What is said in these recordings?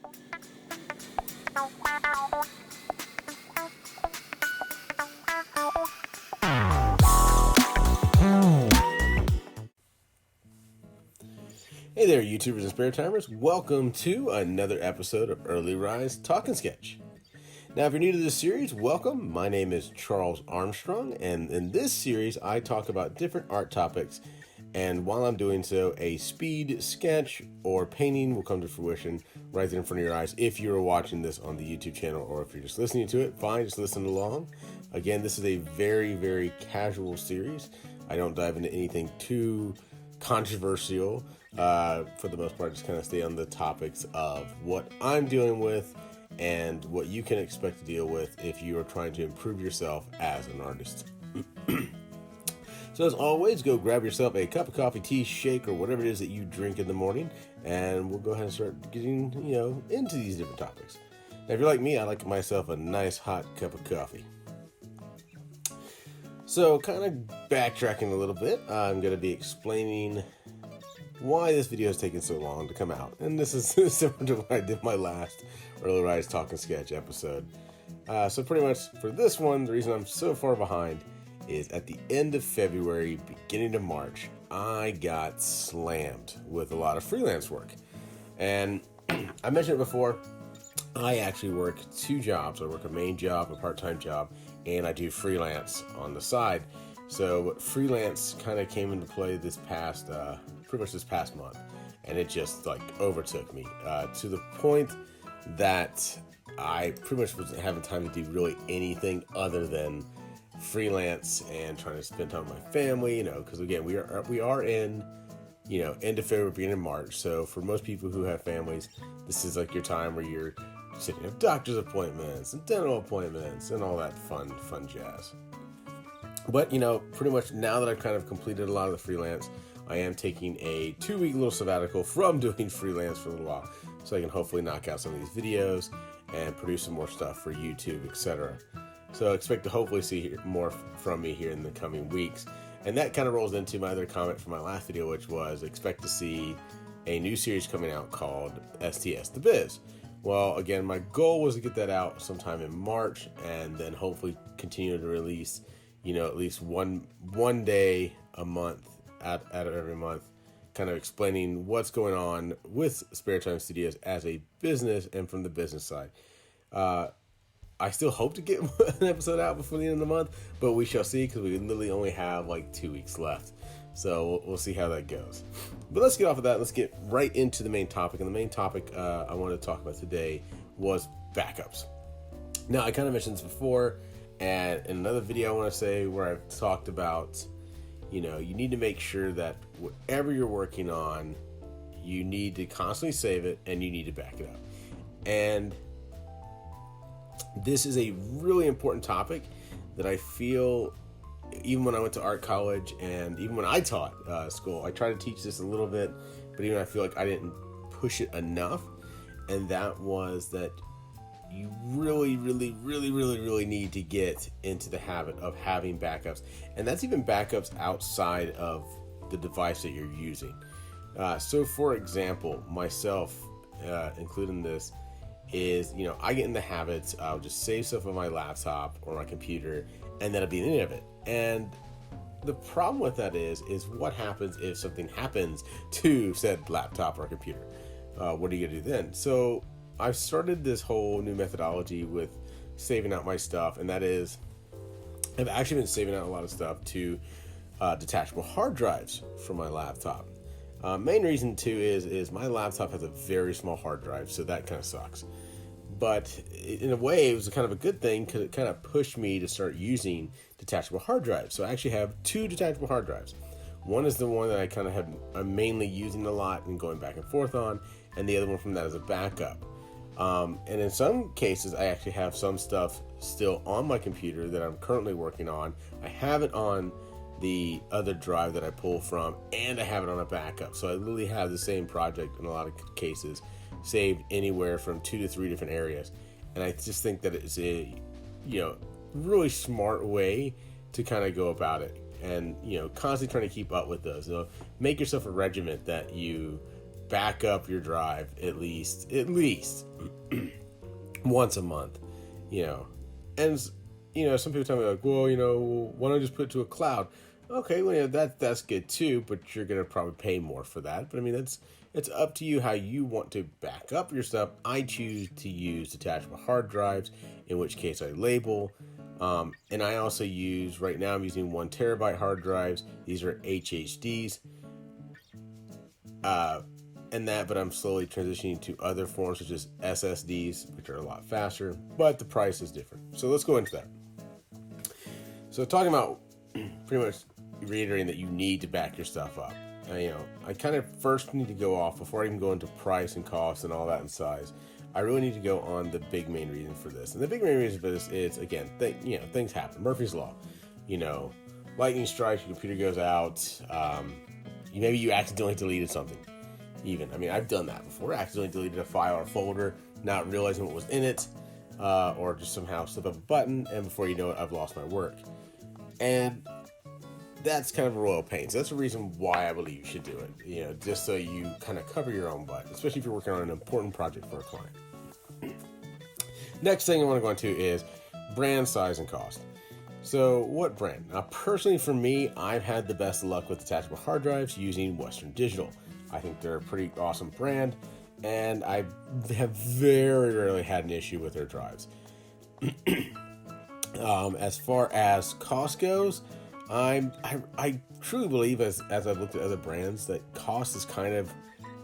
Hey there, YouTubers and spare timers. Welcome to another episode of Early Rise Talking Sketch. Now, if you're new to this series, welcome. My name is Charles Armstrong, and in this series, I talk about different art topics. And while I'm doing so, a speed sketch or painting will come to fruition right there in front of your eyes. If you're watching this on the YouTube channel, or if you're just listening to it, fine, just listen along. Again, this is a very, very casual series. I don't dive into anything too controversial. For the most part, just kind of stay on the topics of what I'm dealing with and what you can expect to deal with if you are trying to improve yourself as an artist. So as always, go grab yourself a cup of coffee, tea, shake, or whatever it is that you drink in the morning, and we'll go ahead and start getting, into these different topics. Now, if you're like me, I like myself a nice hot cup of coffee. So, kind of backtracking a little bit, I'm going to be explaining why this video is taking so long to come out. And this is similar to what I did my last Early Rise Talking Sketch episode. So pretty much for this one, the reason I'm so far behind is at the end of February, beginning of March, I got slammed with a lot of freelance work. And I mentioned it before, I actually work two jobs. I work a main job, a part-time job, and I do freelance on the side. So freelance kind of came into play this past month, and it just like overtook me to the point that I pretty much wasn't having time to do really anything other than freelance and trying to spend time with my family, because again, we are in, end of February, beginning of March. So for most people who have families, this is like your time where you're sitting at doctor's appointments and dental appointments and all that fun jazz. But, pretty much now that I've kind of completed a lot of the freelance, I am taking a 2-week little sabbatical from doing freelance for a little while, so I can hopefully knock out some of these videos and produce some more stuff for YouTube, etc. So expect to hopefully see more from me here in the coming weeks. And that kind of rolls into my other comment from my last video, which was expect to see a new series coming out called STS The Biz. Well, again, my goal was to get that out sometime in March and then hopefully continue to release, at least one day a month out of every month, kind of explaining what's going on with Spare Time Studios as a business and from the business side. I still hope to get an episode out before the end of the month, but we shall see, because we literally only have like 2 weeks left. So we'll see how that goes. But let's get off of that. Let's get right into the main topic. And the main topic I wanted to talk about today was backups. Now, I kind of mentioned this before, and in another video I want to say where I've talked about, you need to make sure that whatever you're working on, you need to constantly save it and you need to back it up. And this is a really important topic that I feel, even when I went to art college and even when I taught school, I tried to teach this a little bit, but even I feel like I didn't push it enough. And that was that you really, really, really, really, really need to get into the habit of having backups. And that's even backups outside of the device that you're using. So for example, myself, including this, is, I get in the habits of just save stuff on my laptop or my computer, and that'll be the end of it. And the problem with that is what happens if something happens to said laptop or computer? What are you gonna do then? So I've started this whole new methodology with saving out my stuff, and that is, I've actually been saving out a lot of stuff to detachable hard drives for my laptop. Main reason too is my laptop has a very small hard drive, so that kind of sucks. But in a way, it was kind of a good thing because it kind of pushed me to start using detachable hard drives. So I actually have 2 detachable hard drives. One is the one that I kind of I'm mainly using a lot and going back and forth on, and the other one from that is a backup. And in some cases, I actually have some stuff still on my computer that I'm currently working on. I have it on the other drive that I pull from, and I have it on a backup. So I literally have the same project in a lot of cases saved anywhere from 2 to 3 different areas. And I just think that it's a, really smart way to kind of go about it, and, constantly trying to keep up with those. So make yourself a regiment that you back up your drive at least once a month, and some people tell me like, well, why don't I just put it to a cloud? Okay, well, that's good too, but you're gonna probably pay more for that. But I mean, it's up to you how you want to back up your stuff. I choose to use detachable hard drives, in which case I label. And I also use, right now I'm using 1 terabyte hard drives. These are HHDs. But I'm slowly transitioning to other forms such as SSDs, which are a lot faster, but the price is different. So let's go into that. So talking about pretty much reiterating that you need to back your stuff up. I kind of first need to go off before I can go into price and cost and all that and size. I really need to go on the big main reason for this. And the big main reason for this is, again, things happen. Murphy's Law. Lightning strikes, your computer goes out. Maybe you accidentally deleted something. I've done that before. I accidentally deleted a file or folder, not realizing what was in it, or just somehow slip up a button, and before you know it, I've lost my work. And that's kind of a royal pain. So that's the reason why I believe you should do it. Just so you kind of cover your own butt, especially if you're working on an important project for a client. Next thing I want to go into is brand, size, and cost. So what brand? Now, personally for me, I've had the best luck with detachable hard drives using Western Digital. I think they're a pretty awesome brand, and I have very rarely had an issue with their drives. As far as cost goes, I truly believe, as I've looked at other brands, that cost is kind of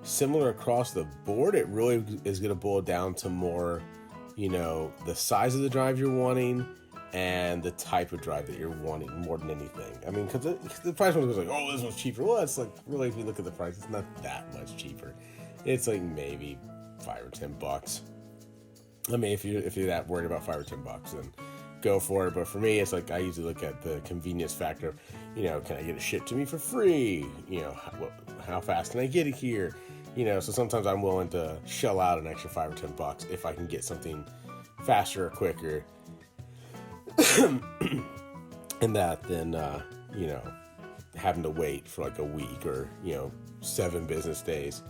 similar across the board. It really is going to boil down to more, the size of the drive you're wanting and the type of drive that you're wanting more than anything. Because the price one was like, oh, this one's cheaper. Well, it's like, really, if you look at the price, it's not that much cheaper. It's like maybe $5 or $10. If you're that worried about $5 or $10, then go for it. But for me, it's like I usually look at the convenience factor. Can I get it shipped to me for free? How fast can I get it here? So sometimes I'm willing to shell out an extra $5 or $10 if I can get something faster or quicker. And that than having to wait for like a week or 7 business days.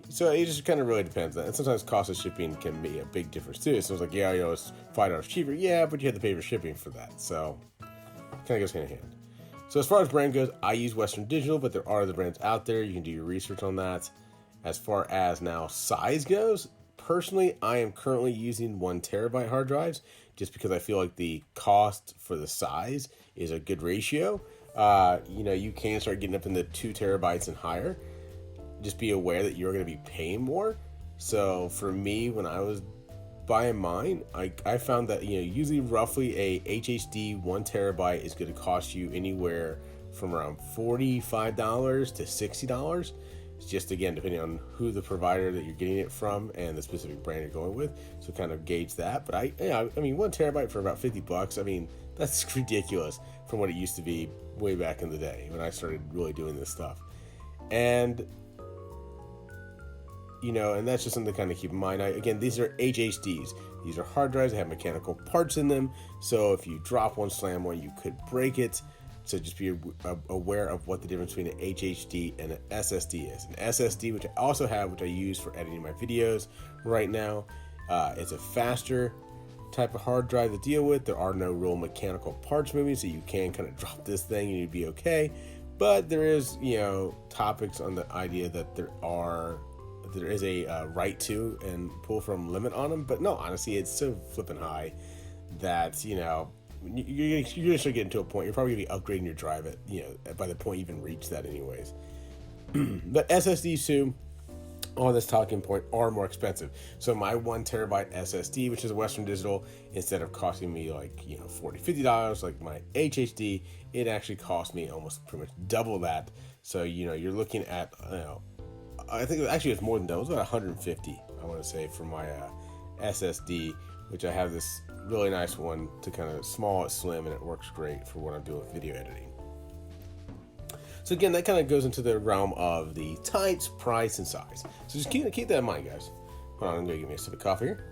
So it just kind of really depends. And sometimes cost of shipping can be a big difference too. So it's like, it's $5 cheaper. Yeah, but you have to pay for shipping for that. So it kind of goes hand in hand. So as far as brand goes, I use Western Digital, but there are other brands out there. You can do your research on that. As far as now size goes, personally, I am currently using 1 terabyte hard drives just because I feel like the cost for the size is a good ratio. You can start getting up in the 2 terabytes and higher. Just be aware that you're going to be paying more. So for me, when I was buying mine, I found that usually roughly a HHD 1 terabyte is going to cost you anywhere from around $45 to $60. It's just, again, depending on who the provider that you're getting it from and the specific brand you're going with. So kind of gauge that. But 1 terabyte for about $50. That's ridiculous from what it used to be way back in the day when I started really doing this stuff. And and that's just something to kind of keep in mind. Again, these are HHDs. These are hard drives that have mechanical parts in them. So if you drop one, slam one, you could break it. So just be aware of what the difference between an HHD and an SSD is. An SSD, which I also have, which I use for editing my videos right now, it's a faster type of hard drive to deal with. There are no real mechanical parts moving, so you can kind of drop this thing and you'd be okay. But there is, topics on the idea that there is a write to and pull from limit on them. But no, honestly, it's so flipping high that, you're going to start getting to a point, you're probably going to be upgrading your drive by the point you even reach that anyways. But SSDs too, on this talking point, are more expensive. So my 1 terabyte SSD, which is a Western Digital, instead of costing me like, $40, $50, like my HHD, it actually cost me almost pretty much double that. So, you're looking at, I think actually it's more than double. It's about $150, I want to say, for my SSD, which I have this really nice one to kind of small, it's slim, and it works great for what I'm doing with video editing. So again, that kind of goes into the realm of the types, price, and size. So just keep that in mind, guys. Hold on, I'm going to give me a sip of coffee here.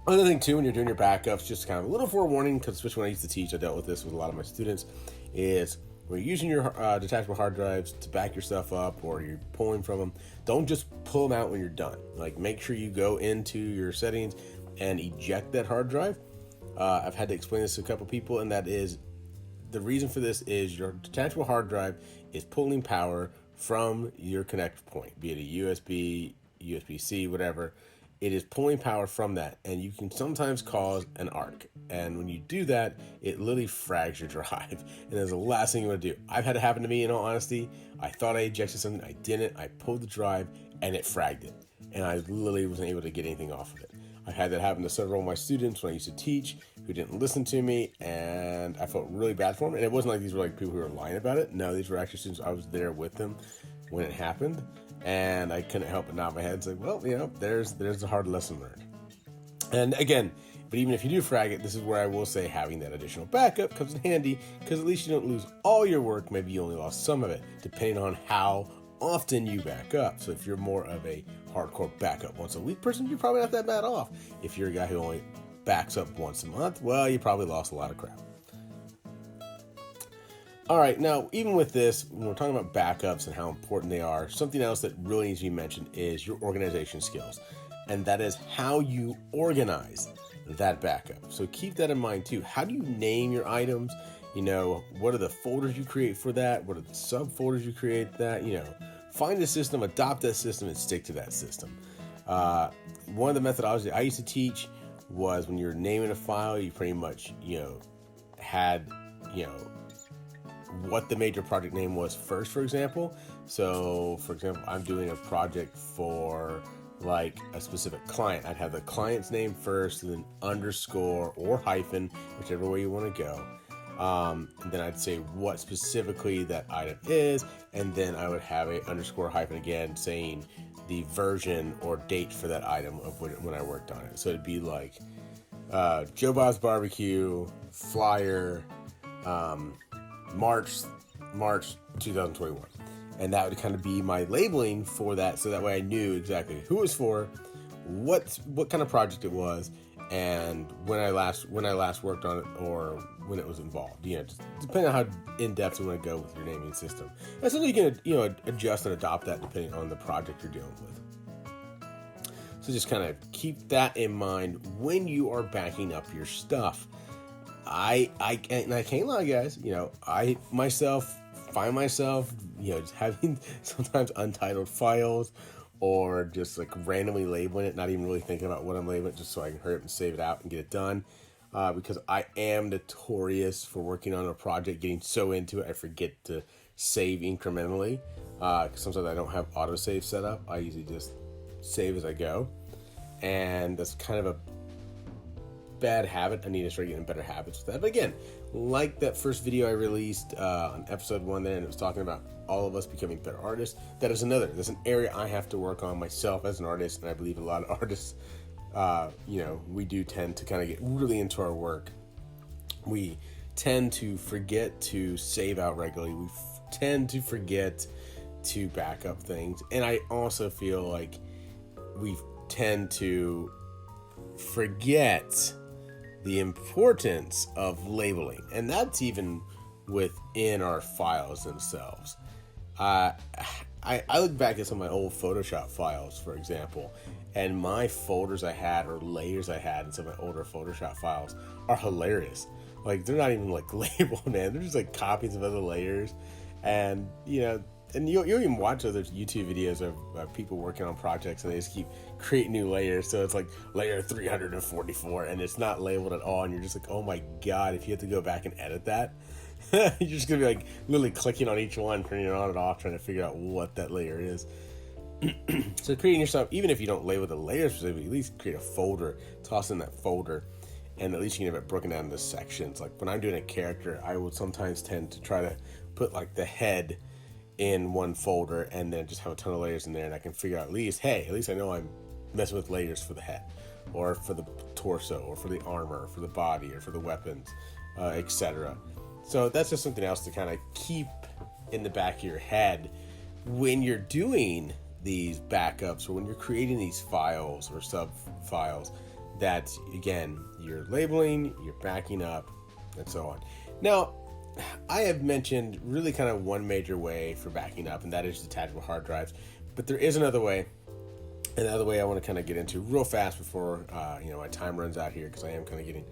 Another thing too, when you're doing your backups, just kind of a little forewarning, because especially when I used to teach, I dealt with this with a lot of my students, is when you're using your detachable hard drives to back your stuff up or you're pulling from them, don't just pull them out when you're done. Like, make sure you go into your settings and eject that hard drive. I've had to explain this to a couple people, and that is, the reason for this is your detachable hard drive is pulling power from your connect point, be it a USB, USB-C, whatever. It is pulling power from that, and you can sometimes cause an arc. And when you do that, it literally frags your drive, and that's the last thing you want to do. I've had it happen to me, in all honesty. I thought I ejected something, I didn't. I pulled the drive, and it fragged it, and I literally wasn't able to get anything off of it. I had that happen to several of my students when I used to teach who didn't listen to me, and I felt really bad for them. And it wasn't like these were like people who were lying about it. No, these were actually students. I was there with them when it happened, and I couldn't help but nod my head and say, well, there's a hard lesson learned. And again, but even if you do frag it, this is where I will say having that additional backup comes in handy, because at least you don't lose all your work. Maybe you only lost some of it, depending on how often you back up. So if you're more of a hardcore backup once a week person, you're probably not that bad off. If you're a guy who only backs up once a month, well, you probably lost a lot of crap. All right, now, even with this, when we're talking about backups and how important they are, something else that really needs to be mentioned is your organization skills. And that is how you organize that backup. So keep that in mind too. How do you name your items? What are the folders you create for that? What are the subfolders you create that? Find a system, adopt that system, and stick to that system. One of the methodologies I used to teach was when you're naming a file, you pretty much, had, what the major project name was first, for example. So, for example, I'm doing a project for like a specific client. I'd have the client's name first, and then underscore or hyphen, whichever way you want to go. And then I'd say what specifically that item is, and then I would have a underscore hyphen again saying the version or date for that item of when I worked on it. So it'd be like Joe Bob's Barbecue flyer, March 2021, and that would kind of be my labeling for that. So that way I knew exactly who it was for, what kind of project it was, and when I last worked on it, or when it was involved. Just depending on how in depth you want to go with your naming system. And so you can adjust and adopt that depending on the project you're dealing with. So just kind of keep that in mind when you are backing up your stuff. I can't lie, guys. I myself find myself just having sometimes untitled files, or just like randomly labeling it, not even really thinking about what I'm labeling, just so I can hurry up and save it out and get it done. Because I am notorious for working on a project, getting so into it, I forget to save incrementally. Because sometimes I don't have autosave set up. I usually just save as I go. And that's kind of a bad habit. I need to start getting better habits with that. But again, like that first video I released on episode 1 there, and it was talking about all of us becoming better artists. That's an area I have to work on myself as an artist, and I believe a lot of artists, we do tend to kind of get really into our work. We tend to forget to save out regularly. We tend to forget to back up things. And I also feel like we tend to forget the importance of labeling. And that's even within our files themselves. I look back at some of my old Photoshop files, for example, and my folders I had, or layers I had in some of my older Photoshop files, are hilarious. Like, they're not even like labeled, man. They're just like copies of other layers. And and you'll even watch other YouTube videos of people working on projects, and they just keep creating new layers. So it's like layer 344, and it's not labeled at all. And you're just like, oh my God, if you have to go back and edit that, you're just going to be like literally clicking on each one, turning it on and off, trying to figure out what that layer is. So creating yourself, even if you don't label the layers specifically, at least create a folder, toss in that folder, and at least you can have it broken down into sections. Like when I'm doing a character, I would sometimes tend to try to put like the head in one folder and then just have a ton of layers in there, and I can figure out at least I know I'm messing with layers for the head, or for the torso, or for the armor, or for the body, or for the weapons, etc. So that's just something else to kind of keep in the back of your head when you're doing these backups, or when you're creating these files or sub files, that again, you're labeling, you're backing up, and so on. Now, I have mentioned really kind of one major way for backing up, and that is detachable hard drives. But there is another way. Another way I want to kind of get into real fast before my time runs out here, because I am kind of getting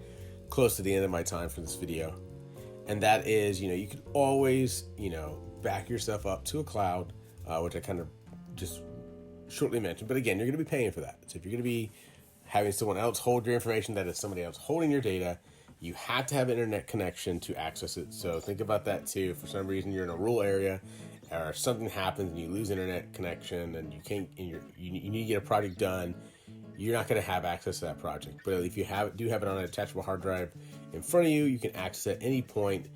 close to the end of my time for this video. And that is, you could always, back yourself up to a cloud, which I kind of just shortly mentioned. But again, you're going to be paying for that. So if you're going to be having someone else hold your information, that is somebody else holding your data, you have to have an internet connection to access it. So think about that too. If for some reason you're in a rural area, or something happens and you lose internet connection and you can't, and you need to get a project done, you're not going to have access to that project. But if you do have it on a detachable hard drive in front of you, you can access it at any point.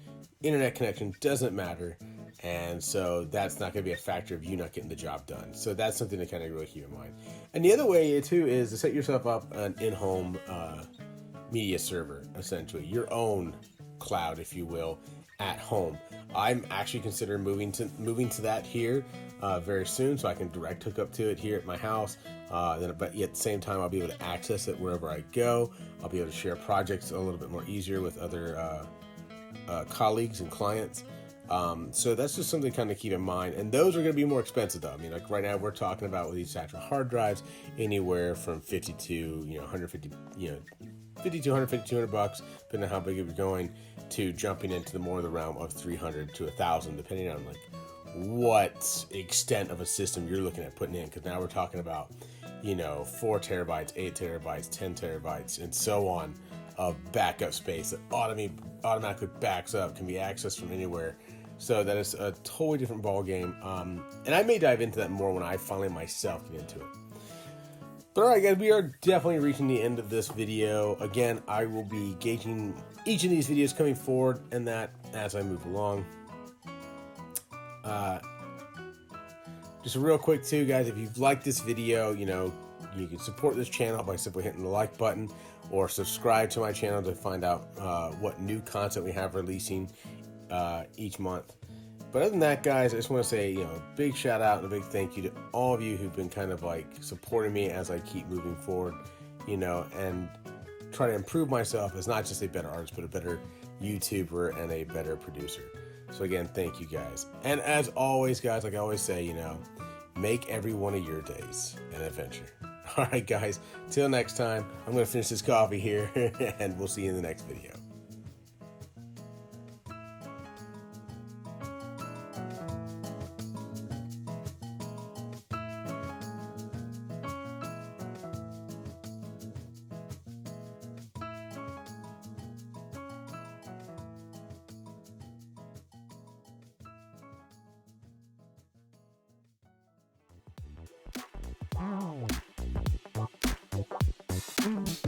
Internet connection doesn't matter. And so that's not going to be a factor of you not getting the job done. So that's something to kind of really keep in mind. And the other way too is to set yourself up an in-home media server, essentially your own cloud, if you will, at home. I'm actually considering moving to that here very soon, so I can direct hook up to it here at my house. But at the same time, I'll be able to access it wherever I go. I'll be able to share projects a little bit more easier with other colleagues and clients. So that's just something to kind of keep in mind. And those are going to be more expensive though. I mean, like right now we're talking about with these detachable hard drives, anywhere from 50 to 150, 50 to 150, 200 bucks, depending on how big you're going, to jumping into the more of the realm of 300 to 1,000, depending on like what extent of a system you're looking at putting in. Because now we're talking about 4 terabytes, 8 terabytes, 10 terabytes, and so on of backup space that automatically backs up, can be accessed from anywhere. So that is a totally different ball game. And I may dive into that more when I finally myself get into it. But all right, guys, we are definitely reaching the end of this video. Again, I will be gauging each of these videos coming forward and that as I move along. Just real quick too, guys, if you've liked this video, you can support this channel by simply hitting the like button or subscribe to my channel to find out what new content we have releasing each month. But other than that, guys, I just want to say, big shout out and a big thank you to all of you who've been kind of like supporting me as I keep moving forward, and try to improve myself as not just a better artist, but a better YouTuber and a better producer. So again, thank you guys. And as always, guys, like I always say, make every one of your days an adventure. All right, guys, till next time, I'm going to finish this coffee here and we'll see you in the next video. Oh.